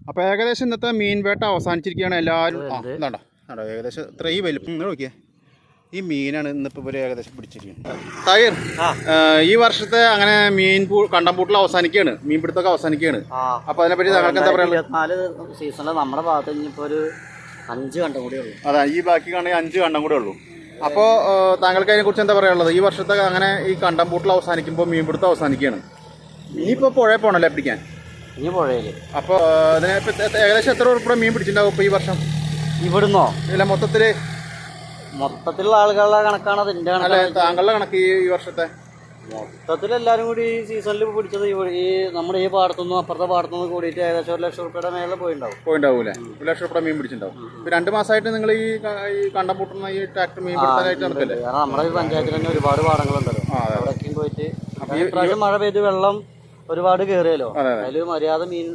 അപ്പോൾ ഏകദേശം ഇന്നത്തെ മീൻ വേട്ട അവസാനിച്ചിരിക്കുകയാണ്. എല്ലാവരും എന്താണ്ടോ കണ്ടോ ഏകദേശം ഇത്രയും വലിപ്പം നോക്കിയാൽ ഈ മീനാണ് ഇന്നിപ്പോൾ ഇവർ ഏകദേശം പിടിച്ചിരിക്കുന്നത്. തായർ, ഈ വർഷത്തെ അങ്ങനെ മീൻ കണ്ടംപൂട്ടിൽ അവസാനിക്കുകയാണ്, മീൻപിടുത്തമൊക്കെ അവസാനിക്കുകയാണ്. അപ്പോൾ അതിനെപ്പറ്റി താങ്കൾക്ക് എന്താ പറയുക? 24 സീസണിൽ നമ്മുടെ ഭാഗത്ത് ഇനിയിപ്പോൾ ഒരു 5 കണ്ടം കൂടെ ഉള്ളൂ. അതാ ഈ ബാക്കി കാണുക 5 കണ്ടം കൂടെ ഉള്ളൂ. അപ്പോൾ താങ്കൾക്ക് അതിനെക്കുറിച്ച് എന്താ പറയാനുള്ളത്? ഈ വർഷത്തെ അങ്ങനെ ഈ കണ്ടംപൂട്ടിൽ അവസാനിക്കുമ്പോൾ മീൻപിടുത്തം അവസാനിക്കുകയാണ്. ഇനിയിപ്പോൾ പുഴയിൽ പോകണല്ലേ പിടിക്കാൻ? ഇനി പുഴയിൽ. അപ്പോൾ അതിനെ ഏകദേശം എത്ര ഉൾപ്പെടെ മീൻ പിടിച്ചിട്ടുണ്ടാവും ഇപ്പോൾ ഈ വർഷം? ഇവിടുന്നോ? ഇല്ല, മൊത്തത്തിലുള്ള ആളുകളുടെ കണക്കാണ് അതിൻ്റെ അല്ലെ താങ്കളുടെ കണക്ക് ഈ വർഷത്തെ? മൊത്തത്തിൽ എല്ലാവരും കൂടി ഈ സീസണിൽ പിടിച്ചത് ഈ നമ്മുടെ ഈ പാടത്തുനിന്നും അപ്പുറത്തെ പാടത്തുനിന്നും കൂടിയിട്ട് ഏകദേശം 1 ലക്ഷം രൂപയുടെ മേലെ പോയിണ്ടാവൂലേ? 1 ലക്ഷം രൂപ മീൻ പിടിച്ചിട്ടുണ്ടാവും. ഇപ്പൊ 2 മാസമായിട്ട് നിങ്ങൾ ഈ കണ്ടംപൂട്ടുന്ന ഈ ട്രാക്ടർ മീൻ പിടുത്താനായിട്ട് നടക്കല്ലേ? കാരണം നമ്മുടെ ഈ പഞ്ചായത്തിൽ തന്നെ ഒരുപാട് പാടങ്ങളുണ്ടല്ലോ, അവിടേക്കും പോയിട്ട് ഇപ്രാവശ്യം മഴ പെയ്ത് വെള്ളം ഒരുപാട് കയറിയല്ലോ, അതിൽ മര്യാദ മീൻ